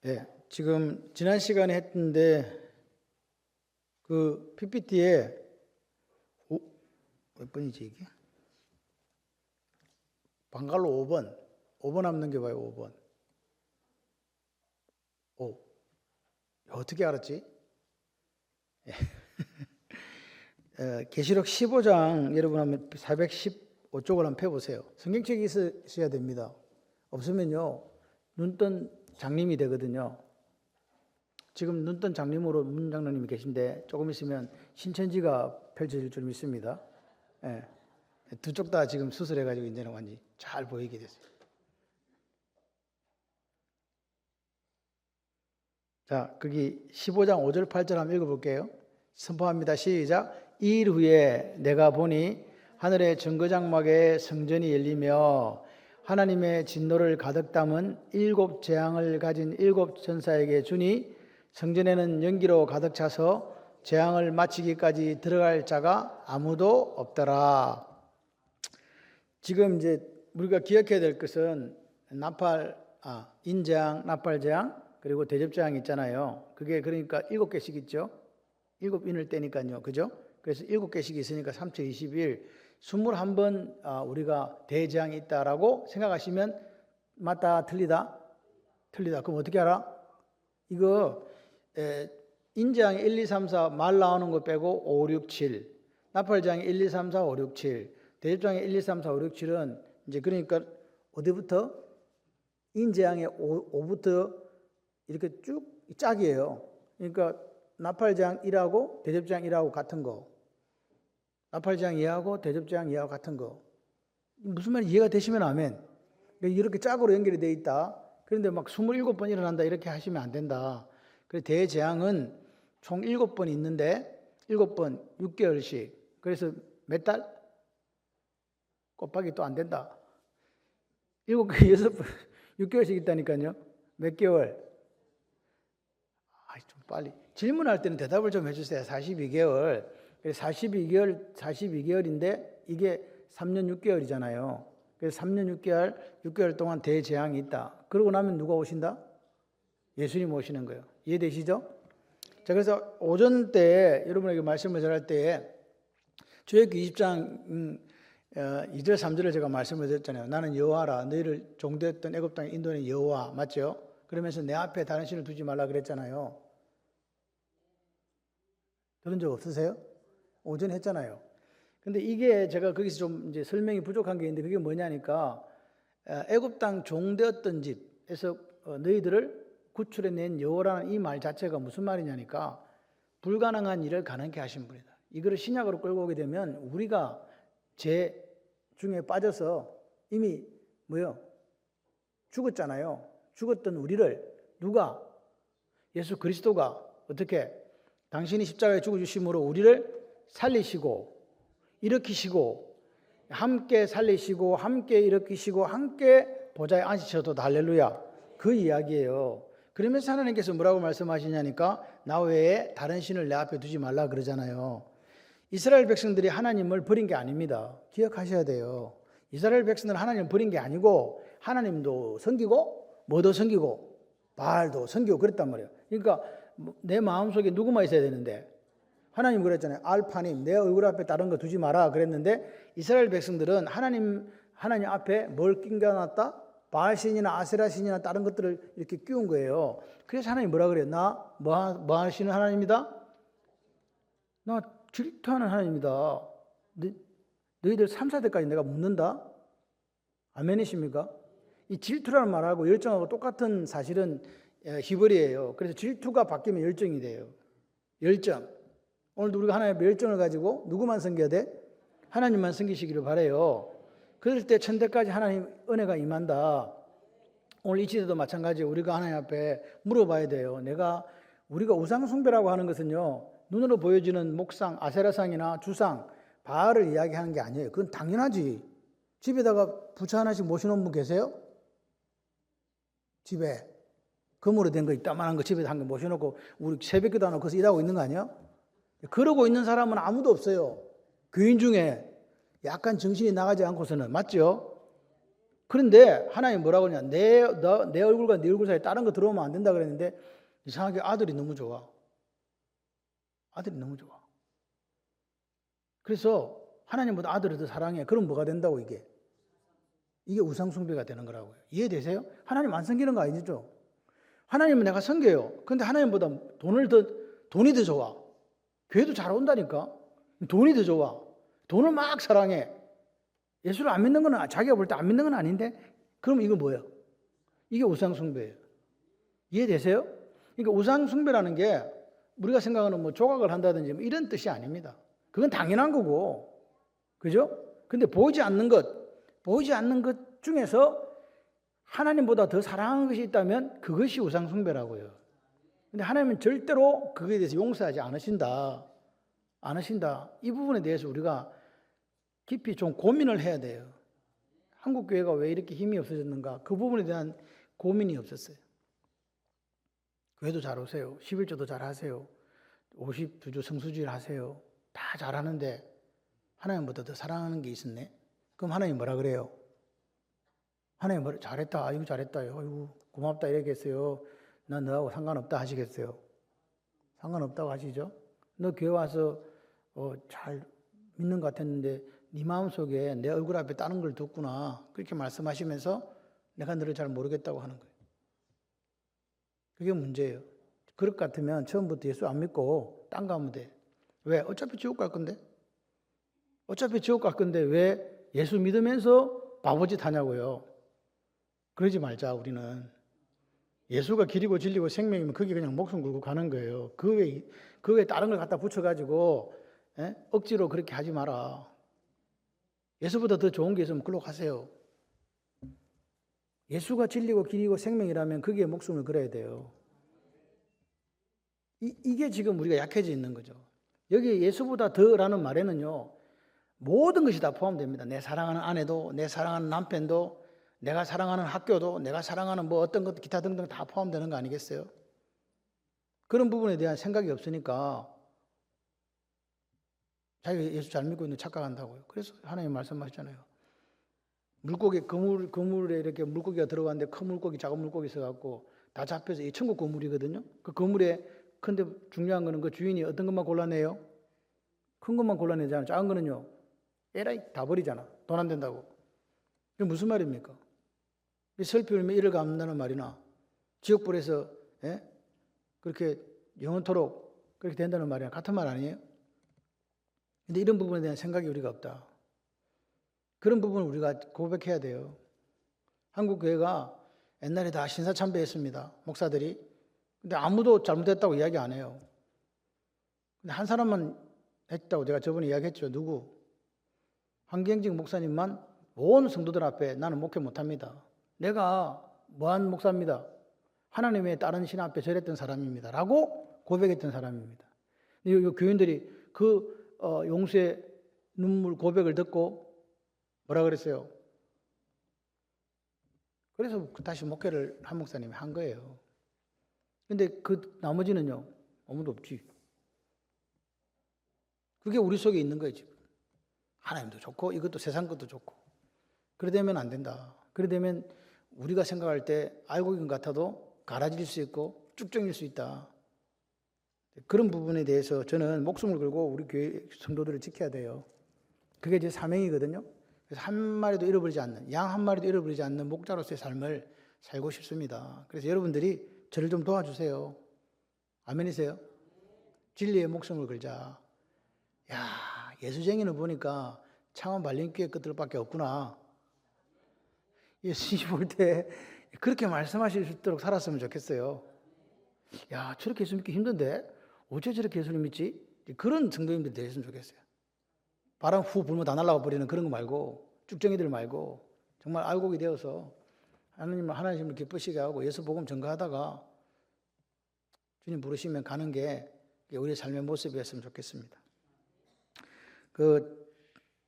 네, 지금 지난 시간에 했는데 그 PPT에 몇 번이지 이게? 방갈로 5번. 5번 한번 넘겨봐요. 5번. 오, 어떻게 알았지? 계시록 15장 여러분 하면 415쪽을 한번 펴보세요. 성경책이 있어야 됩니다. 없으면요 눈뜬 장님이 되거든요. 지금 눈뜬 장님으로 문 장로님이 계신데 조금 있으면 신천지가 펼쳐질 줄 믿습니다. 예. 두 쪽 다 지금 수술해가지고 이제는 완전히 잘 보이게 됐어요. 자, 거기 15장 5절 8절 한번 읽어볼게요. 선포합니다. 시작. 이 일 후에 내가 보니 하늘의 정거장막에 성전이 열리며 하나님의 진노를 가득 담은 7 재앙을 가진 7 천사에게 주니 성전에는 연기로 가득 차서 재앙을 마치기까지 들어갈 자가 아무도 없더라. 지금 이제 우리가 기억해야 될 것은 인재앙, 나팔재앙, 그리고 대접재앙이 있잖아요. 그게 그러니까 7개씩 있죠. 7인을 떼니까요. 그죠? 그래서 7개씩 있으니까 3021, 21번 우리가 대재앙이 있다라고 생각하시면 맞다, 틀리다? 틀리다. 그럼 어떻게 알아? 이거 인재앙이 1, 2, 3, 4 말 나오는 거 빼고 5, 6, 7, 나팔재앙이 1, 2, 3, 4, 5, 6, 7, 대접재앙이 1, 2, 3, 4, 5, 6, 7은 이제 그러니까 어디부터? 인재앙의 5부터 이렇게 쭉 짝이에요. 그러니까 나팔재앙 1하고 대접재앙 1하고 같은 거, 나팔재앙 2하고 대접재앙 2하고 같은 거. 무슨 말인지 이해가 되시면 아멘. 이렇게 짝으로 연결이 되어 있다. 그런데 막 27번 일어난다 이렇게 하시면 안 된다. 그래서 대재앙은 총 7번 있는데 7번 6개월씩. 그래서 몇 달? 곱하기 또 안 된다. 7개 6번 6개월씩 있다니까요. 몇 개월? 좀 빨리. 질문할 때는 대답을 좀 해주세요. 42개월. 42개월인데 이게 3년 6개월이잖아요. 그래서 3년 6개월 동안 대재앙이 있다. 그러고 나면 누가 오신다? 예수님 오시는 거예요. 이해되시죠? 자, 그래서 오전 때 여러분에게 말씀을 전할 때 출애굽기 20장 2절 3절을 제가 말씀을 드렸잖아요. 나는 여호와라. 너희를 종되었던 애굽 땅에 인도하는 여호와. 맞죠? 그러면서 내 앞에 다른 신을 두지 말라 그랬잖아요. 들은 적 없으세요? 오전에 했잖아요. 근데 이게 제가 거기서 좀 이제 설명이 부족한 게 있는데 그게 뭐냐니까 애굽 땅 종되었던 집에서 너희들을 구출해낸 여호와라는 이 말 자체가 무슨 말이냐니까 불가능한 일을 가능케 하신 분이다. 이거를 신약으로 끌고 오게 되면 우리가 죄 중에 빠져서 이미 죽었잖아요. 죽었던 우리를 누가? 예수 그리스도가 어떻게? 당신이 십자가에 죽어주심으로 우리를 살리시고 일으키시고 함께 살리시고 함께 일으키시고 함께 보좌에 앉히셔도 할렐루야. 그 이야기예요. 그러면서 하나님께서 뭐라고 말씀하시냐니까 나 외에 다른 신을 내 앞에 두지 말라 그러잖아요. 이스라엘 백성들이 하나님을 버린 게 아닙니다. 기억하셔야 돼요. 이스라엘 백성들은 하나님을 버린 게 아니고 하나님도 섬기고 뭐도 섬기고 바알도 섬기고 그랬단 말이에요. 그러니까 내 마음속에 누구만 있어야 되는데 하나님 그랬잖아요. 알파님 내 얼굴 앞에 다른 거 두지 마라 그랬는데 이스라엘 백성들은 하나님 앞에 뭘 끼워놨다? 바알신이나 아세라신이나 다른 것들을 이렇게 끼운 거예요. 그래서 하나님 뭐라 그래요? 나 뭐 하시는 하나님이다? 나 질투하는 하나님이다. 너희들 3, 4대까지 내가 묻는다? 아멘이십니까? 이 질투라는 말하고 열정하고 똑같은 사실은 히브리예요. 그래서 질투가 바뀌면 열정이 돼요. 열정. 오늘도 우리가 하나님의 열정을 가지고 누구만 섬겨야 돼? 하나님만 섬기시기를 바라요. 그럴 때 천대까지 하나님 은혜가 임한다. 오늘 이 시대도 마찬가지예요. 우리가 하나님 앞에 물어봐야 돼요. 우리가 우상 숭배라고 하는 것은요. 눈으로 보여지는 목상, 아세라상이나 주상, 바알을 이야기하는 게 아니에요. 그건 당연하지. 집에다가 부처 하나씩 모셔놓은 분 계세요? 집에 금으로 된 거 이따만한 거 집에다 한 거 모셔놓고 우리 새벽기도 안 하고 거기서 일하고 있는 거 아니야? 그러고 있는 사람은 아무도 없어요. 교인 중에 약간 정신이 나가지 않고서는. 맞죠? 그런데 하나님 뭐라고 하냐? 내 얼굴과 네 얼굴 사이에 다른 거 들어오면 안 된다 그랬는데 이상하게 아들이 너무 좋아. 아들이 너무 좋아. 그래서 하나님보다 아들을 더 사랑해. 그럼 뭐가 된다고 이게? 이게 우상숭배가 되는 거라고요. 이해되세요? 하나님 안 섬기는 거 아니죠? 하나님은 내가 섬겨요. 근데 하나님보다 돈이 더 좋아. 교회도 잘 온다니까. 돈이 더 좋아. 돈을 막 사랑해. 예수를 안 믿는 건 자기가 볼 때 안 믿는 건 아닌데 그럼 이거 뭐야? 이게 우상숭배예요. 이해되세요? 그러니까 우상숭배라는 게 우리가 생각하는 뭐 조각을 한다든지 뭐 이런 뜻이 아닙니다. 그건 당연한 거고. 그죠? 근데 보이지 않는 것 중에서 하나님보다 더 사랑하는 것이 있다면 그것이 우상숭배라고요. 근데 하나님은 절대로 그거에 대해서 용서하지 않으신다. 이 부분에 대해서 우리가 깊이 좀 고민을 해야 돼요. 한국 교회가 왜 이렇게 힘이 없어졌는가? 그 부분에 대한 고민이 없었어요. 교회도 잘 오세요. 11조도 잘 하세요. 52조 성수주일 하세요. 다 잘하는데 하나님보다 더 사랑하는 게 있었네? 그럼 하나님 뭐라 그래요? 하나님 잘했다. 아이고 잘했다. 아이고 고맙다 이러겠어요? 난 너하고 상관없다 하시겠어요? 상관없다고 하시죠? 너 교회 와서 잘 믿는 것 같았는데 네 마음속에 내 얼굴 앞에 다른 걸 뒀구나. 그렇게 말씀하시면서 내가 너를 잘 모르겠다고 하는 거예요. 그게 문제예요. 그럴 것 같으면 처음부터 예수 안 믿고 딴 거 하면 돼. 왜? 어차피 지옥 갈 건데. 왜 예수 믿으면서 바보짓 하냐고요. 그러지 말자 우리는. 예수가 길이고 진리고 생명이면 그게 그냥 목숨 걸고 가는 거예요. 그 외에 다른 걸 갖다 붙여가지고 억지로 그렇게 하지 마라. 예수보다 더 좋은 게 있으면 그걸로 가세요. 예수가 진리고 길이고 생명이라면 거기에 목숨을 걸어야 돼요. 이게 지금 우리가 약해져 있는 거죠. 여기 예수보다 더라는 말에는요. 모든 것이 다 포함됩니다. 내 사랑하는 아내도, 내 사랑하는 남편도, 내가 사랑하는 학교도, 내가 사랑하는 뭐 어떤 것 기타 등등 다 포함되는 거 아니겠어요? 그런 부분에 대한 생각이 없으니까 자기가 예수 잘 믿고 있는 착각한다고요. 그래서 하나님 말씀하셨잖아요. 그물에 이렇게 물고기가 들어갔는데 큰 물고기, 작은 물고기 있어갖고 다 잡혀서 이 천국 그물이거든요. 그 그물에 근데 중요한 거는 그 주인이 어떤 것만 골라내요? 큰 것만 골라내잖아요. 작은 거는요. 에라이 다 버리잖아. 돈 안 된다고. 이게 무슨 말입니까? 슬피 울며 이를 갚는다는 말이나 지옥불에서 그렇게 영원토록 그렇게 된다는 말이나 같은 말 아니에요? 근데 이런 부분에 대한 생각이 우리가 없다. 그런 부분을 우리가 고백해야 돼요. 한국 교회가 옛날에 다 신사참배했습니다. 목사들이. 근데 아무도 잘못했다고 이야기 안 해요. 근데 한 사람만 했다고 제가 저번에 이야기했죠. 누구? 한경직 목사님만 온 성도들 앞에 나는 목회 못합니다. 내가 뭐한 목사입니다. 하나님의 다른 신 앞에 절했던 사람입니다. 라고 고백했던 사람입니다. 이 교인들이 그 용수의 눈물 고백을 듣고 뭐라 그랬어요? 그래서 다시 목회를 한 목사님이 한 거예요. 근데 그 나머지는요, 아무도 없지. 그게 우리 속에 있는 거예요, 지금. 하나님도 좋고, 이것도 세상 것도 좋고. 그래 되면 안 된다. 그래 되면 우리가 생각할 때 알고 있는 것 같아도 갈아질 수 있고 쭉정일 수 있다. 그런 부분에 대해서 저는 목숨을 걸고 우리 교회 성도들을 지켜야 돼요. 그게 제 사명이거든요. 그래서 한 마리도 잃어버리지 않는, 양 한 마리도 잃어버리지 않는 목자로서의 삶을 살고 싶습니다. 그래서 여러분들이 저를 좀 도와주세요. 아멘이세요? 진리의 목숨을 걸자. 야, 예수쟁이는 보니까 창원 발림교회 것들밖에 없구나. 예수님 볼 때 그렇게 말씀하실 수 있도록 살았으면 좋겠어요. 야, 저렇게 예수 믿기 힘든데 어째 저렇게 예수를 믿지? 그런 성도님들 되셨으면 좋겠어요. 바람 후 불면 다 날아가 버리는 그런 거 말고, 쭉정이들 말고 정말 알곡이 되어서 하나님을 기쁘시게 하고 예수 복음 전가하다가 주님 부르시면 가는 게 우리의 삶의 모습이었으면 좋겠습니다. 그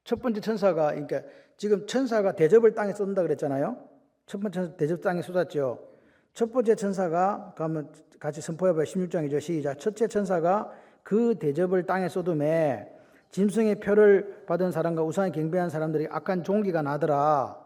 첫 번째 천사가, 그러니까 지금 천사가 대접을 땅에 쏟는다 그랬잖아요. 첫 번째 천사 대접 땅에 쏟았죠. 첫 번째 천사가, 그러면 같이 선포해봐요. 16장이죠. 시작. 첫째 천사가 그 대접을 땅에 쏟음에 짐승의 표를 받은 사람과 우상에 경배한 사람들이 악한 종기가 나더라.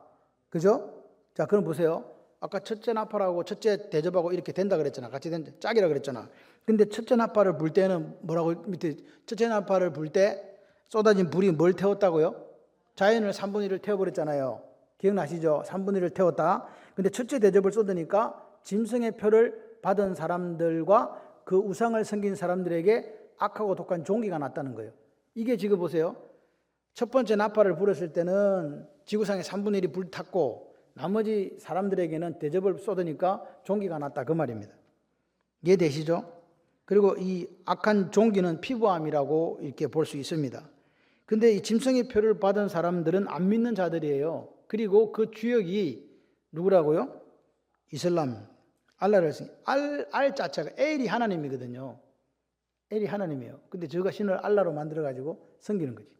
그죠? 자, 그럼 보세요. 아까 첫째 나팔하고 첫째 대접하고 이렇게 된다 그랬잖아. 같이 된다. 짝이라 그랬잖아. 근데 첫째 나팔을 불 때는 뭐라고 밑에 첫째 나팔을 불 때 쏟아진 불이 뭘 태웠다고요? 자연을 3분의 1을 태워버렸잖아요. 기억나시죠? 3분의 1을 태웠다. 근데 첫째 대접을 쏟으니까 짐승의 표를 받은 사람들과 그 우상을 섬긴 사람들에게 악하고 독한 종기가 났다는 거예요. 이게 지금 보세요. 첫 번째 나팔을 불었을 때는 지구상의 3분의 1이 불탔고 나머지 사람들에게는 대접을 쏟으니까 종기가 났다 그 말입니다. 이해되시죠? 그리고 이 악한 종기는 피부암이라고 이렇게 볼 수 있습니다. 근데 이 짐승의 표를 받은 사람들은 안 믿는 자들이에요. 그리고 그 주역이 누구라고요? 이슬람, 알라를 알 자체가 엘이 하나님이거든요. 엘이 하나님이에요. 근데 저가 신을 알라로 만들어가지고 섬기는 거지.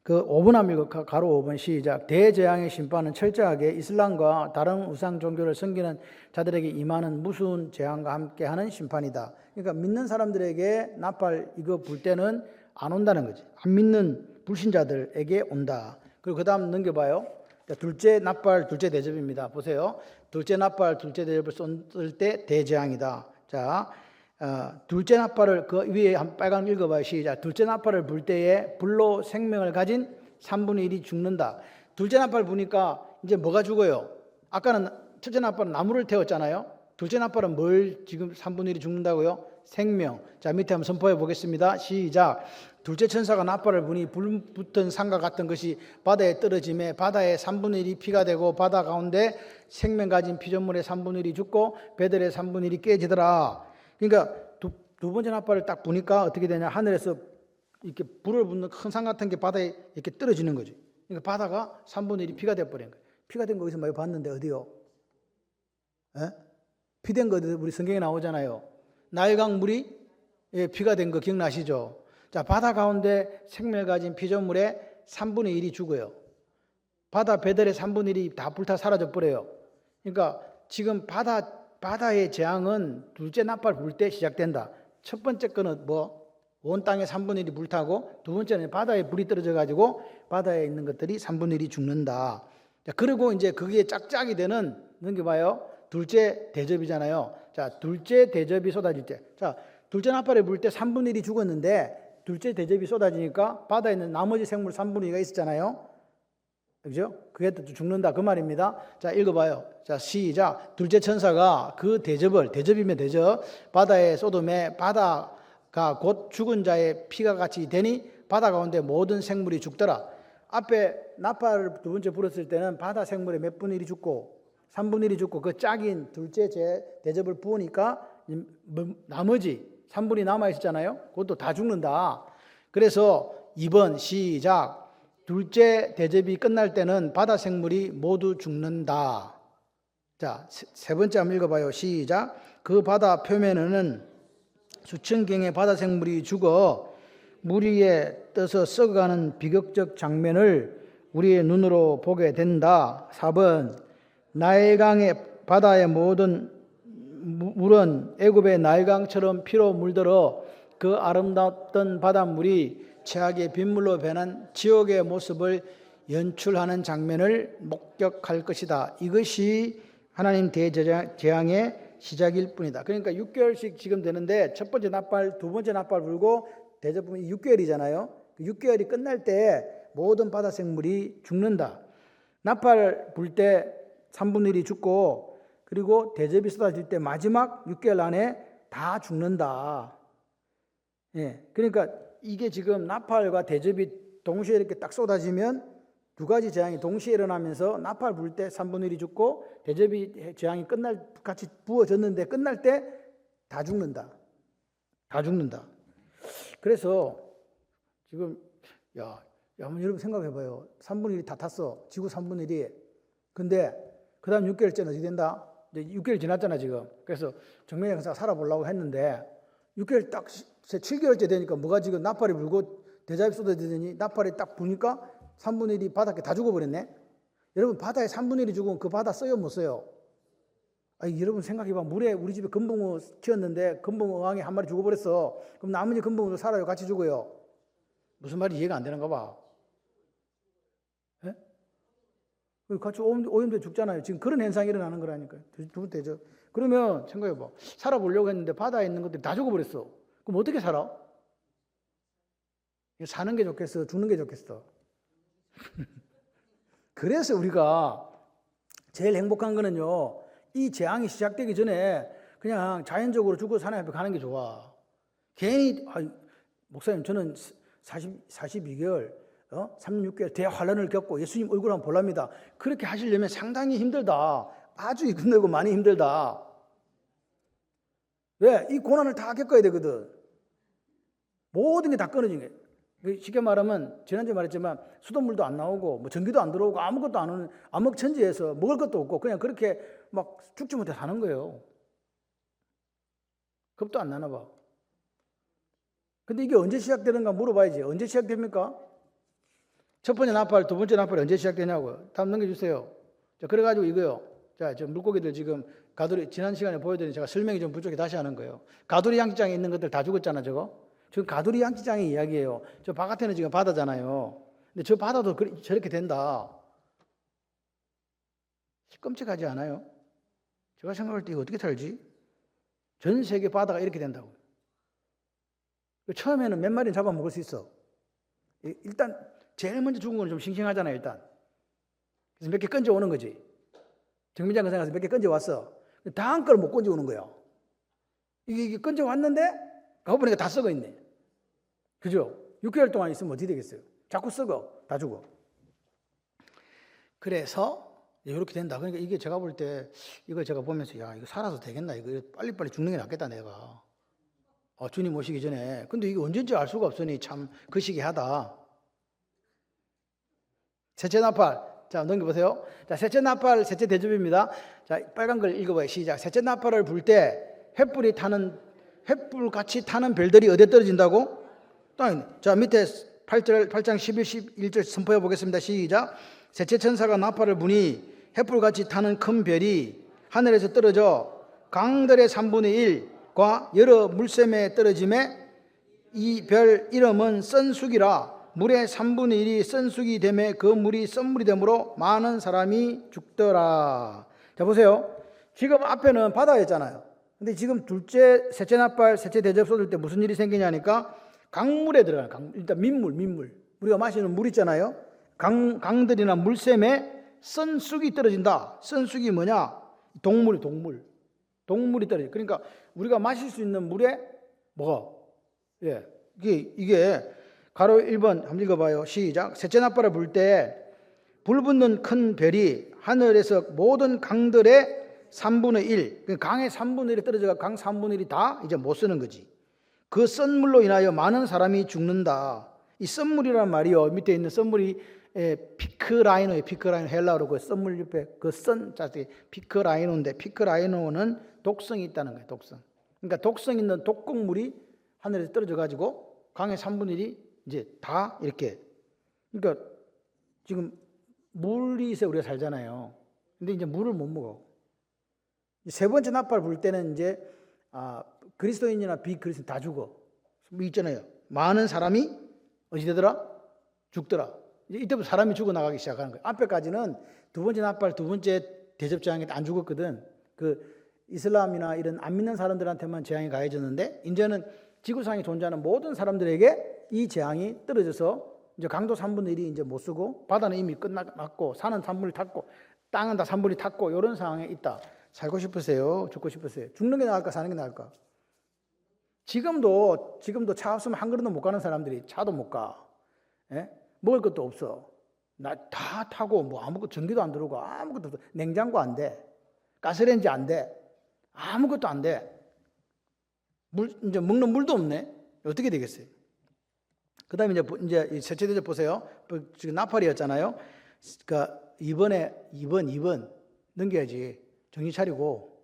그 5번 한번 가로 5번 시작. 대재앙의 심판은 철저하게 이슬람과 다른 우상 종교를 섬기는 자들에게 임하는 무서운 재앙과 함께하는 심판이다. 그러니까 믿는 사람들에게 나팔 이거 불 때는 안 온다는 거지. 안 믿는 불신자들에게 온다. 그리고 그 다음 넘겨봐요. 둘째 나팔, 둘째 대접입니다. 보세요. 둘째 나팔, 둘째 대접을 쏠 때 대재앙이다. 자, 둘째 나팔을 그 위에 한 빨간 읽어봐요. 시작. 둘째 나팔을 불 때에 불로 생명을 가진 3분의 1이 죽는다. 둘째 나팔 부니까 이제 뭐가 죽어요? 아까는 첫째 나팔은 나무를 태웠잖아요. 둘째 나팔은 뭘 지금 3분의 1이 죽는다고요? 생명. 자, 밑에 한번 선포해 보겠습니다. 시작. 둘째 천사가 나팔을 부니 불 붙은 산과 같은 것이 바다에 떨어짐에 바다의 3분의 1이 피가 되고 바다 가운데 생명 가진 피조물의 3분의 1이 죽고 배들의 3분의 1이 깨지더라. 그러니까 두 번째 나팔을 딱 부니까 어떻게 되냐? 하늘에서 이렇게 불을 붙는 큰 산 같은 게 바다에 이렇게 떨어지는 거지. 그러니까 바다가 3분의 1이 피가 되어버린 거예요. 피가 된 거 어디서 많이 봤는데 어디요? 피된 거 우리 성경에 나오잖아요. 나일강 물이 피가 된 거 기억나시죠? 자, 바다 가운데 생명을 가진 피조물의 3분의 1이 죽어요. 바다 배들의 3분의 1이 다 불타 사라져 버려요. 그러니까 지금 바다의 재앙은 둘째 나팔 불 때 시작된다. 첫 번째 거는 온 땅의 3분의 1이 불타고 두 번째는 바다에 불이 떨어져 가지고 바다에 있는 것들이 3분의 1이 죽는다. 자, 그리고 이제 그게 짝짝이 되는 넘겨봐요. 둘째 대접이잖아요. 자, 둘째 대접이 쏟아질 때. 자, 둘째 나팔에 불 때 3분의 1이 죽었는데 둘째 대접이 쏟아지니까 바다에 있는 나머지 생물 3분의 2가 있었잖아요. 그죠? 그게 또 죽는다 그 말입니다. 자, 읽어봐요. 자, 시작. 둘째 천사가 그 대접이면 대접, 바다에 쏟음에 바다가 곧 죽은 자의 피가 같이 되니 바다 가운데 모든 생물이 죽더라. 앞에 나팔을 두 번째 불었을 때는 바다 생물의 몇 분의 1이 죽고 3분의 1이 죽고 그 짝인 둘째 대접을 부으니까 나머지 3분이 남아있었잖아요. 그것도 다 죽는다. 그래서 2번 시작. 둘째 대접이 끝날 때는 바다 생물이 모두 죽는다. 자, 세 번째 한번 읽어봐요. 시작. 그 바다 표면에는 수천 경의 바다 생물이 죽어 물 위에 떠서 썩어가는 비극적 장면을 우리의 눈으로 보게 된다. 4번 나일강의 바다의 모든 물은 애굽의 나일강처럼 피로 물들어 그 아름답던 바닷물이 최악의 빗물로 변한 지옥의 모습을 연출하는 장면을 목격할 것이다. 이것이 하나님 대재앙의 시작일 뿐이다. 그러니까 6개월씩 지금 되는데 첫 번째 나팔, 두 번째 나팔 불고 대접은 6개월이잖아요. 6개월이 끝날 때 모든 바다 생물이 죽는다. 나팔 불 때 3분의 1이 죽고 그리고 대접이 쏟아질 때 마지막 6개월 안에 다 죽는다. 예, 그러니까 이게 지금 나팔과 대접이 동시에 이렇게 딱 쏟아지면 두 가지 재앙이 동시에 일어나면서 나팔 불 때 3분의 1이 죽고 대접이 재앙이 같이 부어졌는데 끝날 때 다 죽는다. 다 죽는다. 그래서 지금 한번 여러분 생각해봐요. 3분의 1이 다 탔어. 지구 3분의 1이. 근데 그 다음 6개월째는 어떻게 된다? 이제 6개월 지났잖아 지금. 그래서 정명의 강사가 살아보려고 했는데 6개월 딱 7개월째 되니까 뭐가 지금 나팔이 불고 대접이 쏟아지더니 나팔이 딱 부니까 3분의 1이 바닥에 다 죽어버렸네. 여러분 바다에 3분의 1이 죽으면 그 바다 써요 못 써요? 아니, 여러분 생각해봐. 물에 우리 집에 금붕어 키웠는데 금붕어 어항에 한 마리 죽어버렸어. 그럼 나머지 금붕어도 살아요? 같이 죽어요? 무슨 말이 이해가 안 되는가 봐. 예? 같이 오염돼 죽잖아요. 지금 그런 현상이 일어나는 거라니까요. 두번 대접. 그러면 생각해봐. 살아보려고 했는데 바다에 있는 것들이 다 죽어버렸어. 그럼 어떻게 살아? 사는 게 좋겠어? 죽는 게 좋겠어? 그래서 우리가 제일 행복한 거는요, 이 재앙이 시작되기 전에 그냥 자연적으로 죽어서 하나님 앞에 가는 게 좋아. 괜히, 목사님, 저는 42개월, 36개월 대환란을 겪고 예수님 얼굴 한번 볼랍니다. 그렇게 하시려면 상당히 힘들다. 아주 힘들고 많이 힘들다. 왜? 이 고난을 다 겪어야 되거든. 모든 게 다 끊어진 거예요. 쉽게 말하면 지난주에 말했지만 수돗물도 안 나오고 뭐 전기도 안 들어오고 아무것도 안 오는 암흑천지에서 먹을 것도 없고 그냥 그렇게 막 죽지 못해 사는 거예요. 겁도 안 나나 봐. 근데 이게 언제 시작되는가 물어봐야지. 언제 시작됩니까? 첫 번째 나팔, 두 번째 나팔이 언제 시작되냐고요. 다음 넘겨주세요. 자, 그래가지고 이거요. 자, 저 물고기들 지금 가두리, 지난 시간에 보여드린 제가 설명이 좀 부족해 다시 하는 거예요. 가두리 양식장에 있는 것들 다 죽었잖아, 저거. 지금 가두리 양식장의 이야기예요. 저 바깥에는 지금 바다잖아요. 근데 저 바다도 저렇게 된다. 끔찍하지 않아요? 제가 생각할 때 이거 어떻게 살지? 전 세계 바다가 이렇게 된다고. 처음에는 몇 마리는 잡아먹을 수 있어. 일단 제일 먼저 죽은 거는 좀 싱싱하잖아요, 일단. 그래서 몇 개 건져 오는 거지. 정비장 가서 몇 개 건져 왔어. 다음 걸 못 건져 오는 거예요. 이게 건져 왔는데 가보니까 다 썩어 있네. 그죠? 6개월 동안 있으면 어떻게 되겠어요? 자꾸 썩어. 다 죽어. 그래서 이렇게 된다. 그러니까 이게 제가 볼 때 이걸 제가 보면서 야, 이거 살아도 되겠나? 이거 빨리빨리 죽는 게 낫겠다, 내가. 주님 오시기 전에. 근데 이게 언제인지 알 수가 없으니 참 거시기하다. 셋째 나팔. 자, 넘겨보세요. 자, 셋째 나팔, 셋째 대접입니다. 자, 빨간 걸 읽어봐요. 시작. 셋째 나팔을 불 때 횃불 같이 타는 별들이 어디에 떨어진다고? 자, 밑에 8장 11절 선포해 보겠습니다. 시작. 셋째 천사가 나팔을 부니 횃불 같이 타는 큰 별이 하늘에서 떨어져 강들의 3분의 1과 여러 물샘에 떨어짐에 이 별 이름은 썬쑥이라. 물의 3분의 1이 썬쑥이 되매 그 물이 썬물이 되므로 많은 사람이 죽더라. 자, 보세요. 지금 앞에는 바다였잖아요. 근데 지금 셋째 나팔, 셋째 대접 쏟을 때 무슨 일이 생기냐니까 강물에 들어가요. 일단 민물. 우리가 마시는 물 있잖아요. 강들이나 물샘에 썬쑥이 떨어진다. 썬쑥이 뭐냐? 동물이 떨어져. 그러니까 우리가 마실 수 있는 물에 뭐가? 예. 이게 가로 1번 한번 읽어봐요. 시작. 셋째 나팔을 불 때 불붙는 큰 별이 하늘에서 모든 강들의 3분의 1, 강의 3분의 1이 떨어져가 강 3분의 1이 다 이제 못 쓰는 거지. 그 썬물로 인하여 많은 사람이 죽는다. 이 썬물이란 말이요. 밑에 있는 썬물이 피크라이노예요. 피크라이노 헬라어로 그 썬물 옆에 그 자식 피크라이노인데 피크라이노는 독성이 있다는 거예요. 독성. 그러니까 독성 있는 독극물이 하늘에서 떨어져 가지고 강의 3분의 1이 이제 다 이렇게. 그러니까 지금 물이 있어 우리가 살잖아요. 근데 이제 물을 못 먹어. 세 번째 나팔 불 때는 이제 그리스도인이나 비그리스도인 다 죽어. 뭐 있잖아요. 많은 사람이 어디 되더라? 죽더라. 이때부터 사람이 죽어나가기 시작하는 거예요. 앞에까지는 두 번째 나팔, 두 번째 대접재앙에 안 죽었거든. 그 이슬람이나 이런 안 믿는 사람들한테만 재앙이 가해졌는데 이제는 지구상에 존재하는 모든 사람들에게 이 재앙이 떨어져서 이제 강도 3분의 1이 이제 못 쓰고 바다는 이미 끝났고 산은 3분이 탔고 땅은 다 3분이 탔고 이런 상황에 있다. 살고 싶으세요? 죽고 싶으세요? 죽는 게 나을까? 사는 게 나을까? 지금도 차 없으면 한 그릇도 못 가는 사람들이 차도 못 가. 예? 먹을 것도 없어. 나 다 타고 뭐 아무것도 전기도 안 들어오고 아무것도 없어. 냉장고 안 돼. 가스레인지 안 돼. 아무것도 안 돼. 이제 먹는 물도 없네. 어떻게 되겠어요? 그 다음에 이제 셋째 대접 보세요. 지금 나팔이었잖아요. 그러니까 2번 넘겨야지. 정신 차리고.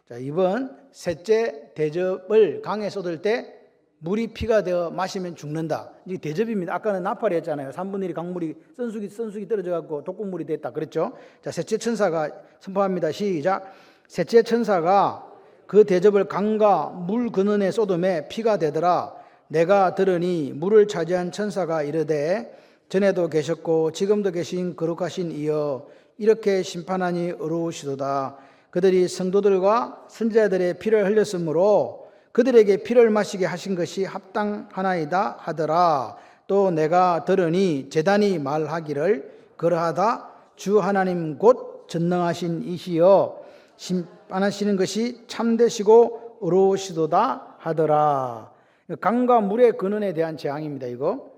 자, 2번 셋째 대접을 강에 쏟을 때 물이 피가 되어 마시면 죽는다. 이게 대접입니다. 아까는 나팔이었잖아요. 3분의 1이 강물이 썬쑥이 떨어져 갖고 독극물이 됐다. 그랬죠? 자, 셋째 천사가 선포합니다. 시작. 셋째 천사가 그 대접을 강과 물 근원에 쏟음에 피가 되더라. 내가 들으니 물을 차지한 천사가 이르되 전에도 계셨고 지금도 계신 거룩하신 이여 이렇게 심판하니 의로우시도다. 그들이 성도들과 선지자들의 피를 흘렸으므로 그들에게 피를 마시게 하신 것이 합당하나이다 하더라. 또 내가 들으니 제단이 말하기를 그러하다. 주 하나님 곧 전능하신 이시여 심판하시는 것이 참되시고 의로우시도다 하더라. 강과 물의 근원에 대한 재앙입니다. 이거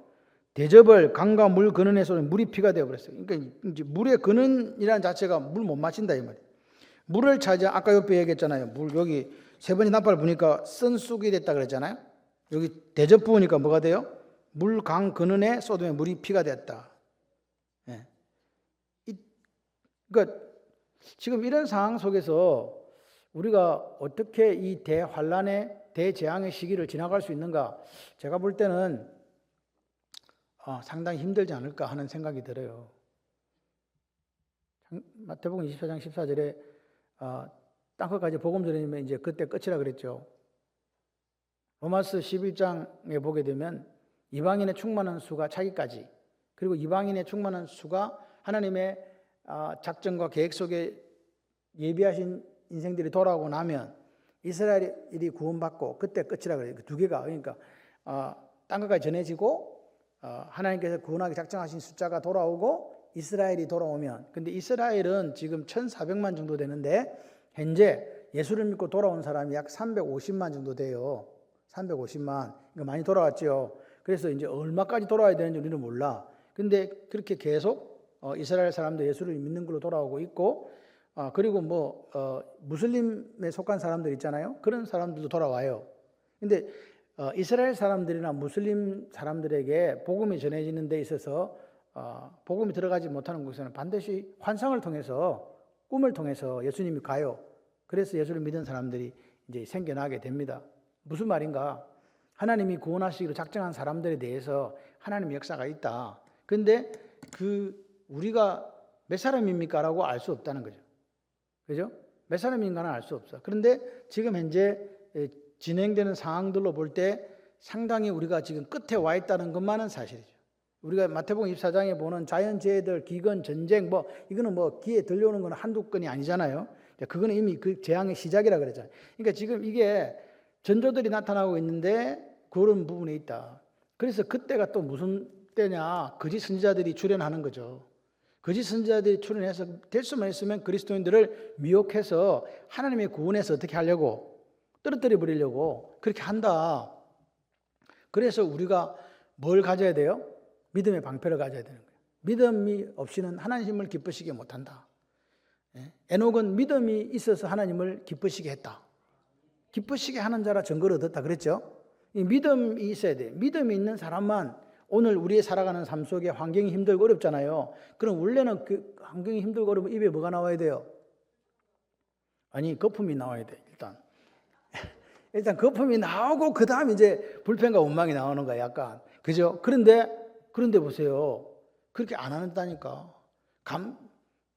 대접을 강과 물 근원에서 물이 피가 되어버렸어요. 그러니까 이제 물의 근원이라는 자체가 물 못 마신다 이 말이에요. 물을 차지한, 아까 옆에 얘기했잖아요. 물 여기 세 번째 나팔 부니까 쓴 쑥이 됐다 그랬잖아요. 여기 대접 부으니까 뭐가 돼요? 물 강 근원에 쏟으면 물이 피가 됐다. 예. 그러니까 지금 이런 상황 속에서 우리가 어떻게 이 대환란의 대재앙의 시기를 지나갈 수 있는가? 제가 볼 때는 상당히 힘들지 않을까 하는 생각이 들어요. 마태복음 24장 14절에 땅끝까지 복음 전이면 이제 그때 끝이라 그랬죠. 로마서 11장에 보게 되면 이방인의 충만한 수가 차기까지, 그리고 이방인의 충만한 수가 하나님의 작전과 계획 속에 예비하신 인생들이 돌아오고 나면 이스라엘이 구원받고 그때 끝이라 그래요. 그 두 개가, 그러니까 땅끝까지 전해지고 하나님께서 구원하기 작정하신 숫자가 돌아오고 이스라엘이 돌아오면, 근데 이스라엘은 지금 1400만 정도 되는데 현재 예수를 믿고 돌아온 사람이 약 350만 정도 돼요. 350만. 그러니까 많이 돌아왔죠. 그래서 이제 얼마까지 돌아와야 되는지 우리는 몰라. 근데 그렇게 계속 이스라엘 사람도 예수를 믿는 걸로 돌아오고 있고, 그리고 무슬림에 속한 사람들 있잖아요. 그런 사람들도 돌아와요. 근데 이스라엘 사람들이나 무슬림 사람들에게 복음이 전해지는 데 있어서 복음이 들어가지 못하는 곳에는 반드시 환상을 통해서, 꿈을 통해서 예수님이 가요. 그래서 예수를 믿은 사람들이 이제 생겨나게 됩니다. 무슨 말인가? 하나님이 구원하시기로 작정한 사람들에 대해서 하나님의 역사가 있다. 그런데 우리가 몇 사람입니까? 라고 알 수 없다는 거죠. 그죠? 몇 사람인가는 알 수 없어. 그런데 지금 현재 진행되는 상황들로 볼 때 상당히 우리가 지금 끝에 와 있다는 것만은 사실이죠. 우리가 마태복음 24장에 보는 자연재해들, 기근, 전쟁, 이거는 귀에 들려오는 건 한두 건이 아니잖아요. 그거는 이미 그 재앙의 시작이라 그랬잖아요. 그러니까 지금 이게 전조들이 나타나고 있는데 그런 부분에 있다. 그래서 그때가 또 무슨 때냐? 거짓 선지자들이 출현하는 거죠. 거짓 선지자들이 출현해서 될 수만 있으면 그리스도인들을 미혹해서 하나님의 구원에서 어떻게 하려고, 떨어뜨려 버리려고 그렇게 한다. 그래서 우리가 뭘 가져야 돼요? 믿음의 방패를 가져야 되는 거예요. 믿음이 없이는 하나님을 기쁘시게 못한다. 에녹은 믿음이 있어서 하나님을 기쁘시게 했다. 기쁘시게 하는 자라 증거를 얻었다 그랬죠. 이 믿음이 있어야 돼요. 믿음이 있는 사람만, 오늘 우리의 살아가는 삶 속에 환경이 힘들고 어렵잖아요. 그럼 원래는 그 환경이 힘들고 어려우면 입에 뭐가 나와야 돼요? 아니, 거품이 나와야 돼. 일단 거품이 나오고 그 다음 이제 불평과 원망이 나오는 거야, 약간. 그죠? 그런데 보세요. 그렇게 안 한다니까.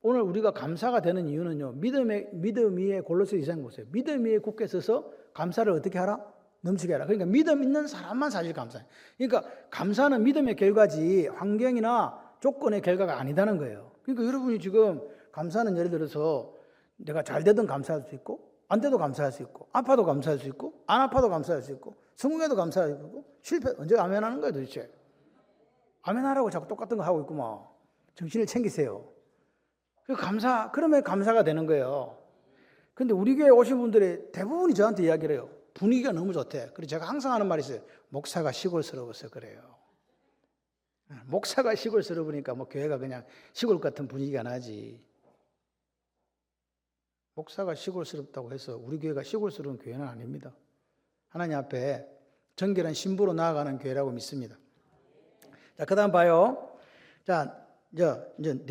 오늘 우리가 감사가 되는 이유는요, 믿음 위에 골로새 2장 보세요. 믿음 위에 굳게 서서 감사를 어떻게 하라? 넘치게 하라. 그러니까 믿음 있는 사람만 사실 감사해. 그러니까 감사는 믿음의 결과지 환경이나 조건의 결과가 아니다는 거예요. 그러니까 여러분이 지금 감사는 예를 들어서 내가 잘 되든 감사할 수 있고, 안 돼도 감사할 수 있고, 아파도 감사할 수 있고, 안 아파도 감사할 수 있고, 성공해도 감사할 수 있고, 실패 언제 아멘하는 거예요 도대체? 아멘하라고 자꾸 똑같은 거 하고 있구만. 정신을 챙기세요. 그러면 감사가 되는 거예요. 근데 우리 교회 오신 분들의 대부분이 저한테 이야기를 해요. 분위기가 너무 좋대. 그래서 제가 항상 하는 말이 있어요. 목사가 시골스러워서 그래요. 목사가 시골스러우니까 교회가 그냥 시골 같은 분위기가 나지. 목사가 시골스럽다고 해서 우리 교회가 시골스러운 교회는 아닙니다. 하나님 앞에 정결한 신부로 나아가는 교회라고 믿습니다. 자, 그 다음 봐요. 자, 이제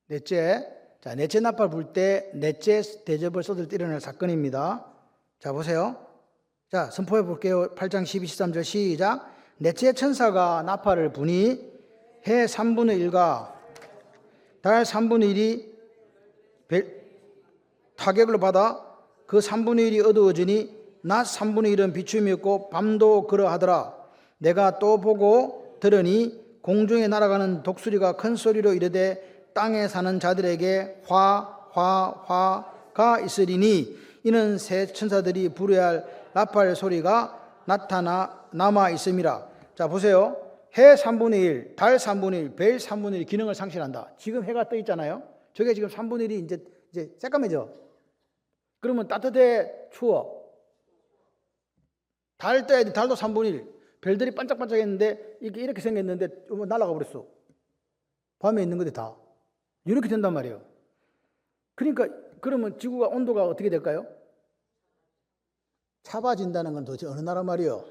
넷째 나팔 불 때 넷째 대접을 쏟을 때 일어날 사건입니다. 자, 보세요. 자, 선포해 볼게요. 8장 12, 13절 시작. 넷째 천사가 나팔을 부니 해 3분의 1과 달 3분의 1이 타격을 받아 그 3분의 1이 어두워지니 낮 3분의 1은 비춤이 없고 밤도 그러하더라. 내가 또 보고 들으니 공중에 날아가는 독수리가 큰 소리로 이르되 땅에 사는 자들에게 화가 있으리니 이는 새 천사들이 부르야 할 나팔 소리가 남아 있음이라. 자, 보세요. 해 3분의 1, 달 3분의 1, 별 3분의 1 기능을 상실한다. 지금 해가 떠 있잖아요. 저게 지금 3분의 1이 이제 새까매져. 그러면 따뜻해, 추워. 달 떠야 돼. 달도 3분의 1. 별들이 반짝반짝했는데 이렇게 생겼는데 날아가 버렸어. 밤에 있는 건데 다. 이렇게 된단 말이에요. 그러니까 그러면 지구가 온도가 어떻게 될까요? 차봐진다는 건 도대체 어느 나라 말이에요?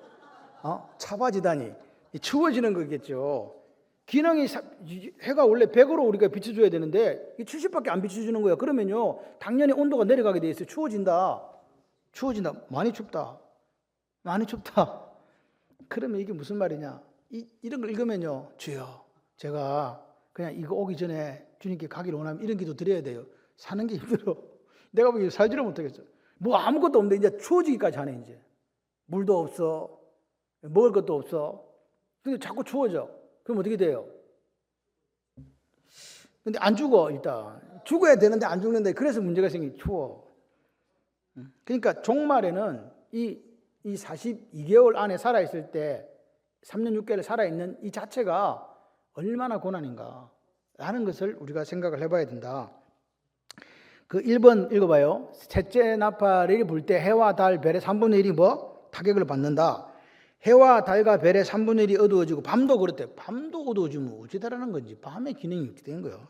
차봐지다니. 추워지는 거겠죠. 기능이 해가 원래 100으로 우리가 비춰줘야 되는데 70밖에 안 비춰주는 거예요. 그러면요 당연히 온도가 내려가게 돼 있어요. 추워진다. 많이 춥다. 그러면 이게 무슨 말이냐? 이런 걸 읽으면요, 주여, 제가 그냥 이거 오기 전에 주님께 가기를 원하면 이런 기도 드려야 돼요. 사는 게 힘들어. 내가 보기엔 살지를 못하겠어. 뭐 아무것도 없는데 이제 추워지기까지 하네. 이제 물도 없어, 먹을 것도 없어. 근데 자꾸 추워져. 그럼 어떻게 돼요? 근데 안 죽어. 일단 죽어야 되는데 안 죽는데 그래서 문제가 생긴. 추워. 그러니까 종말에는 이 42개월 안에 살아있을 때 3년 6개월 살아있는 이 자체가 얼마나 고난인가 라는 것을 우리가 생각을 해봐야 된다. 그 1번 읽어봐요. 셋째 나팔이 불 때 해와 달 별의 3분의 1이 타격을 받는다. 해와 달과 별의 3분의 1이 어두워지고 밤도 그렇대. 밤도 어두워지면 어찌되라는 건지 밤의 기능이 어떻게 된 거예요?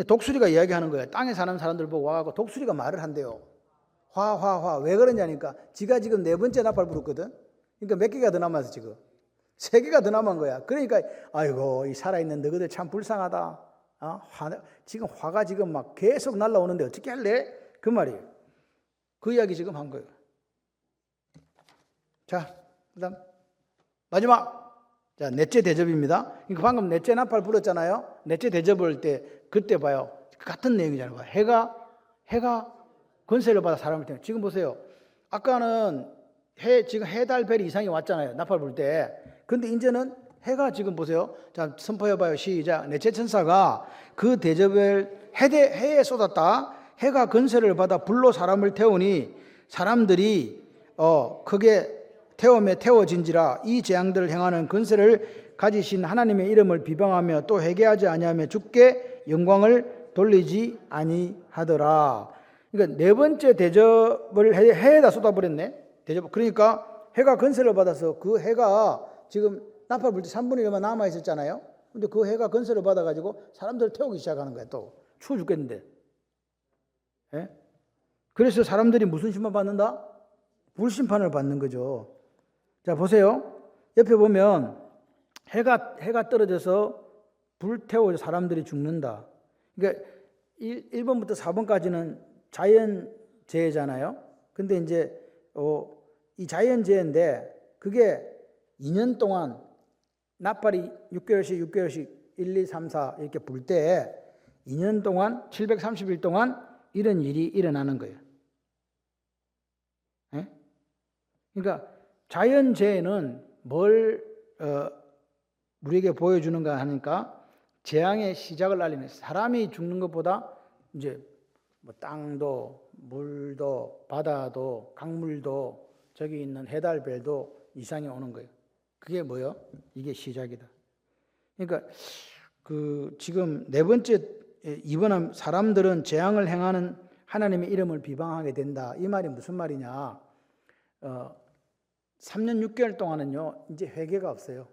독수리가 이야기하는 거예요. 땅에 사는 사람들 보고 와가지고 독수리가 말을 한대요. 왜 그러냐니까 지가 지금 4번째 나팔 불었거든. 그러니까 몇 개가 더 남아서 지금 3개가 더 남은 거야. 그러니까 아이고 이 살아있는 너희들 참 불쌍하다. 지금 화가 지금 막 계속 날라오는데 어떻게 할래? 그 말이에요. 그 이야기 지금 한 거예요. 자, 그다음 마지막. 자, 넷째 대접입니다. 그러니까 방금 넷째 나팔 불었잖아요. 넷째 대접을 때 그때 봐요. 같은 내용이잖아요. 해가 권세를 받아 사람을 때문에. 지금 보세요. 아까는 지금 해, 달, 별이 이상이 왔잖아요. 나팔 불 때. 근데 이제는 해가 지금 보세요. 자, 선포해봐요. 시작. 넷째 천사가 그 대접을 해에 쏟았다. 해가 권세를 받아 불로 사람을 태우니 사람들이 크게 태워진지라. 이 재앙들을 행하는 권세를 가지신 하나님의 이름을 비방하며 또 회개하지 아니하며 주께 영광을 돌리지 아니하더라. 그러니까 4번째 대접을 해에다 쏟아버렸네. 대접. 그러니까 해가 권세를 받아서 그 해가 지금 나팔 불 때 3분의 1만 남아 있었잖아요. 근데 그 해가 권세를 받아가지고 사람들을 태우기 시작하는 거야. 또 추워 죽겠는데. 예? 그래서 사람들이 무슨 심판 받는다? 불심판을 받는 거죠. 자, 보세요. 옆에 보면 해가 떨어져서 불태워 사람들이 죽는다. 그러니까 1번부터 4번까지는 자연재해잖아요. 근데 이제 이 자연재해인데 그게 2년 동안 나팔이 6개월씩 1, 2, 3, 4 이렇게 불 때 2년 동안 730일 동안 이런 일이 일어나는 거예요. 예? 그러니까 자연재해는 뭘 우리에게 보여주는가 하니까 재앙의 시작을 알리는, 사람이 죽는 것보다 이제 뭐 땅도 물도 바다도 강물도 저기 있는 해달별도 이상이 오는 거예요. 그게 뭐예요? 이게 시작이다. 그러니까 그 지금 4번째 이번 사람들은 재앙을 행하는 하나님의 이름을 비방하게 된다. 이 말이 무슨 말이냐? 3년 6개월 동안은요 이제 회개가 없어요.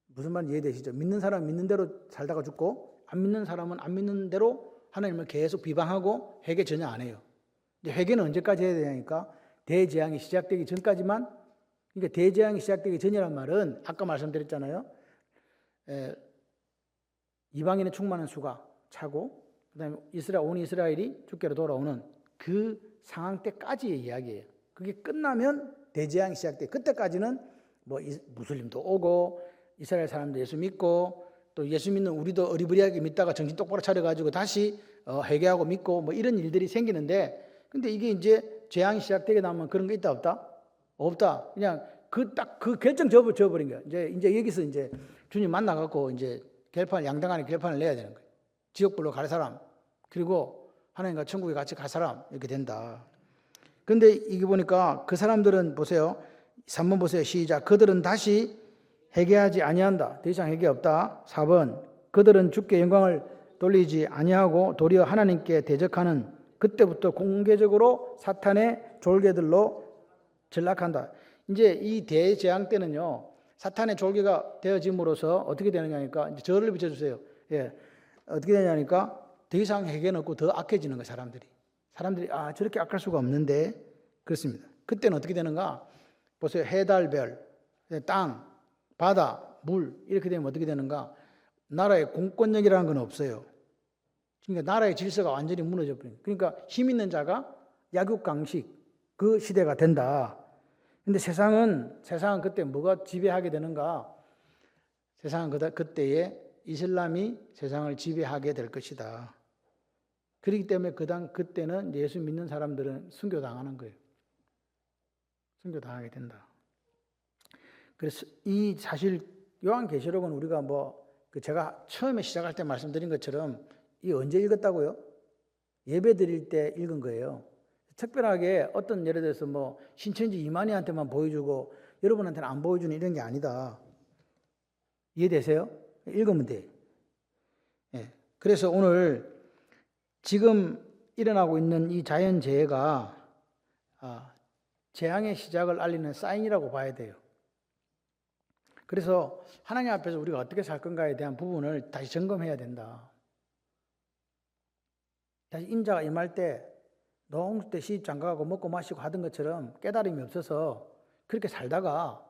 무슨 말인지 이해되시죠? 믿는 사람은 믿는 대로 살다가 죽고 안 믿는 사람은 안 믿는 대로 하나님을 계속 비방하고 회개 전혀 안 해요. 이제 회개는 언제까지 해야 되냐니까 대재앙이 시작되기 전까지만. 그러니까 대재앙이 시작되기 전이란 말은 아까 말씀드렸잖아요. 이방인의 충만한 수가 차고 그다음에 온 이스라엘이 주께로 돌아오는 그 상황 때까지의 이야기예요. 그게 끝나면 대재앙이 시작돼. 그때까지는 뭐 무슬림도 오고 이스라엘 사람도 예수 믿고 또 예수 믿는 우리도 어리버리하게 믿다가 정신 똑바로 차려가지고 다시 회개하고 믿고 뭐 이런 일들이 생기는데, 근데 이게 이제 재앙이 시작되게 나면 그런 거 있다 없다? 없다. 그냥 그 결정 져버린 거야. 이제 여기서 이제 주님 만나갖고 이제 양당 안에 결판을 내야 되는 거예요. 지옥불로 갈 사람, 그리고 하나님과 천국에 같이 갈 사람, 이렇게 된다. 그런데 이게 보니까 그 사람들은 보세요. 3번 보세요. 시작. 그들은 다시 회개하지 아니한다. 더 이상 회개 없다. 4번. 그들은 주께 영광을 돌리지 아니하고 도리어 하나님께 대적하는, 그때부터 공개적으로 사탄의 졸개들로 전락한다. 이제 이 대재앙 때는요, 사탄의 졸개가 되어짐으로써 어떻게 되느냐니까, 이제 저를 비춰주세요. 예, 어떻게 되냐니까 더 이상 회개는 없고 더 악해지는 거예요. 사람들이 저렇게 악할 수가 없는데, 그렇습니다. 그때는 어떻게 되는가? 보세요. 해달별, 땅, 바다, 물, 이렇게 되면 어떻게 되는가? 나라의 공권력이라는 건 없어요. 그러니까 나라의 질서가 완전히 무너져 버립니다. 그러니까 힘 있는 자가 약육강식, 그 시대가 된다. 근데 세상은 그때 뭐가 지배하게 되는가? 세상은 그때에 이슬람이 세상을 지배하게 될 것이다. 그렇기 때문에 그때는 예수 믿는 사람들은 순교당하는 거예요. 순교당하게 된다. 그래서 이 사실 요한계시록은 우리가 제가 처음에 시작할 때 말씀드린 것처럼 이 언제 읽었다고요? 예배 드릴 때 읽은 거예요. 특별하게 어떤 예를 들어서 신천지 이만희한테만 보여주고 여러분한테는 안 보여주는 이런 게 아니다. 이해되세요? 읽으면 돼. 예. 그래서 오늘 지금 일어나고 있는 이 자연재해가 재앙의 시작을 알리는 사인이라고 봐야 돼요. 그래서 하나님 앞에서 우리가 어떻게 살 건가에 대한 부분을 다시 점검해야 된다. 다시 인자가 임할 때 노홍수 때 시집 장가가고 먹고 마시고 하던 것처럼 깨달음이 없어서 그렇게 살다가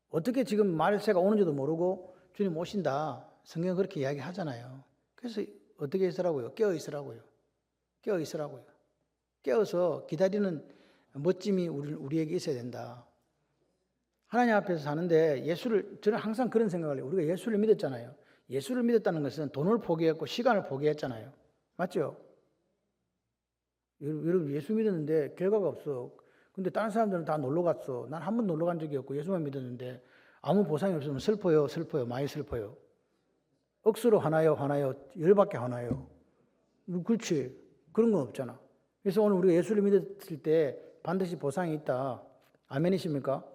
어떻게 지금 말세가 오는지도 모르고 주님 오신다. 성경은 그렇게 이야기하잖아요. 그래서 어떻게 있으라고요? 깨어 있으라고요. 깨어 있으라고요. 깨어서 기다리는 멋짐이 우리에게 있어야 된다. 하나님 앞에서 사는데 저는 항상 그런 생각을 해요. 우리가 예수를 믿었잖아요. 예수를 믿었다는 것은 돈을 포기했고 시간을 포기했잖아요. 맞죠? 여러분 예수 믿었는데 결과가 없어. 근데 다른 사람들은 다 놀러 갔어. 난 한 번 놀러 간 적이 없고 예수만 믿었는데 아무 보상이 없으면 슬퍼요. 많이 슬퍼요. 억수로 화나요. 열받게 화나요. 그렇지. 그런 건 없잖아. 그래서 오늘 우리가 예수를 믿었을 때 반드시 보상이 있다. 아멘이십니까?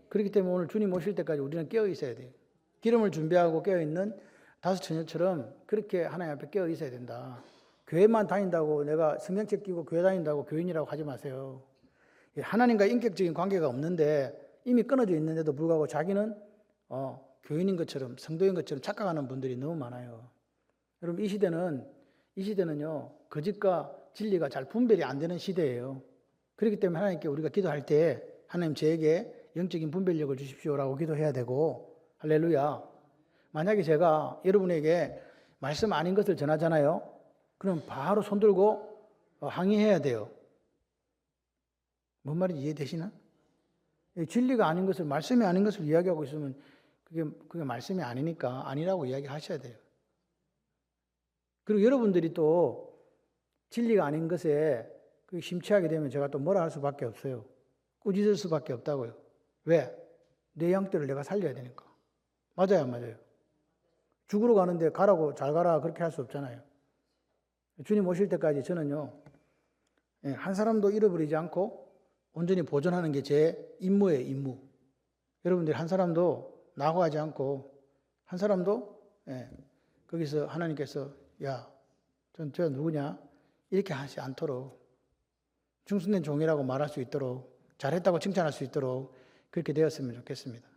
그렇기 때문에 오늘 주님 오실 때까지 우리는 깨어 있어야 돼요. 기름을 준비하고 깨어 있는 다섯 처녀처럼 그렇게 하나님 앞에 깨어 있어야 된다. 교회만 다닌다고 내가 성경책 끼고 교회 다닌다고 교인이라고 하지 마세요. 하나님과 인격적인 관계가 없는데 이미 끊어져 있는데도 불구하고 자기는 교인인 것처럼 성도인 것처럼 착각하는 분들이 너무 많아요. 여러분 이 시대는요 거짓과 진리가 잘 분별이 안 되는 시대예요. 그렇기 때문에 하나님께 우리가 기도할 때 하나님 저에게 영적인 분별력을 주십시오라고 기도해야 되고, 할렐루야. 만약에 제가 여러분에게 말씀 아닌 것을 전하잖아요. 그럼 바로 손들고 항의해야 돼요. 뭔 말인지 이해되시나? 진리가 아닌 것을, 말씀이 아닌 것을 이야기하고 있으면 그게 말씀이 아니니까 아니라고 이야기하셔야 돼요. 그리고 여러분들이 또 진리가 아닌 것에 심취하게 되면 제가 또 뭐라 할 수밖에 없어요. 꾸짖을 수밖에 없다고요. 왜? 내 양떼를 내가 살려야 되니까. 맞아요, 안 맞아요? 죽으러 가는데 가라고 잘 가라 그렇게 할 수 없잖아요. 주님 오실 때까지 저는요, 한 사람도 잃어버리지 않고 온전히 보존하는 게 제 임무예요, 임무. 여러분들이 한 사람도 낙오하지 않고, 한 사람도 거기서 하나님께서 야, 저 누구냐? 이렇게 하지 않도록, 중순된 종이라고 말할 수 있도록, 잘했다고 칭찬할 수 있도록 그렇게 되었으면 좋겠습니다.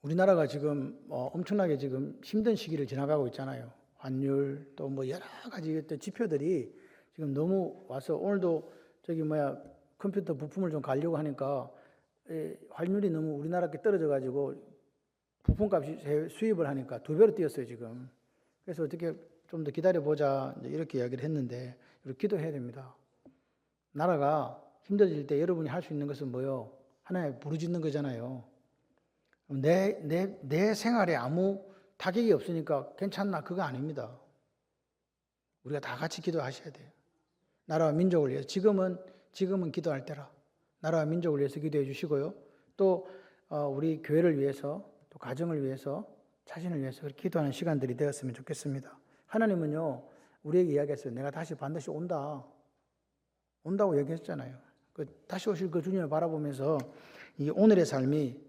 우리나라가 지금 엄청나게 지금 힘든 시기를 지나가고 있잖아요. 환율 또 여러 가지 지표들이 지금 너무 와서, 오늘도 컴퓨터 부품을 좀 가려고 하니까 환율이 너무 우리나라께 떨어져 가지고 부품값이 수입을 하니까 2배로 뛰었어요 지금. 그래서 어떻게 좀 더 기다려보자 이렇게 이야기를 했는데, 이렇게 기도해야 됩니다. 나라가 힘들어질 때 여러분이 할 수 있는 것은 뭐요? 하나님 부르짖는 거잖아요. 내 생활에 아무 타격이 없으니까 괜찮나? 그거 아닙니다. 우리가 다 같이 기도하셔야 돼요. 나라와 민족을 위해서. 지금은 기도할 때라. 나라와 민족을 위해서 기도해 주시고요. 또 우리 교회를 위해서, 또 가정을 위해서, 자신을 위해서 그렇게 기도하는 시간들이 되었으면 좋겠습니다. 하나님은요, 우리에게 이야기했어요. 내가 다시 반드시 온다. 온다고 얘기했잖아요. 다시 오실 그 주님을 바라보면서 이 오늘의 삶이,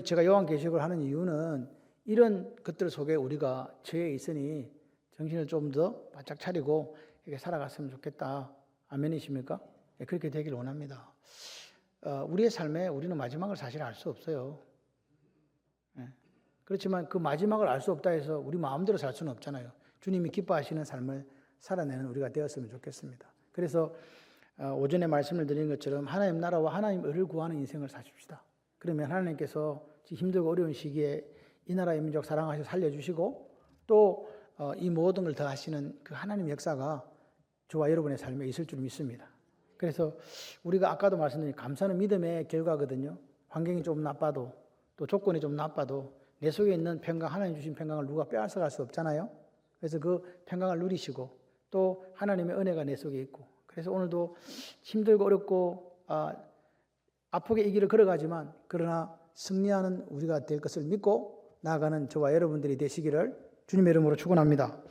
제가 요한계시록을 하는 이유는 이런 것들 속에 우리가 처해 있으니 정신을 좀 더 바짝 차리고 이렇게 살아갔으면 좋겠다. 아멘이십니까? 네, 그렇게 되길 원합니다. 우리의 삶에 우리는 마지막을 사실 알 수 없어요. 네. 그렇지만 그 마지막을 알 수 없다 해서 우리 마음대로 살 수는 없잖아요. 주님이 기뻐하시는 삶을 살아내는 우리가 되었으면 좋겠습니다. 그래서 오전에 말씀을 드린 것처럼 하나님 나라와 하나님 의를 구하는 인생을 사십시다. 그러면 하나님께서 힘들고 어려운 시기에 이 나라의 민족 사랑하셔 살려주시고 또 이 모든 걸 더 하시는 그 하나님 역사가 저와 여러분의 삶에 있을 줄 믿습니다. 그래서 우리가 아까도 말씀드린 감사는 믿음의 결과거든요. 환경이 좀 나빠도 또 조건이 좀 나빠도 내 속에 있는 평강, 하나님 주신 평강을 누가 빼앗아갈 수 없잖아요. 그래서 그 평강을 누리시고 또 하나님의 은혜가 내 속에 있고, 그래서 오늘도 힘들고 어렵고 아프게 이 길을 걸어가지만 그러나 승리하는 우리가 될 것을 믿고 나아가는 저와 여러분들이 되시기를 주님의 이름으로 축원합니다.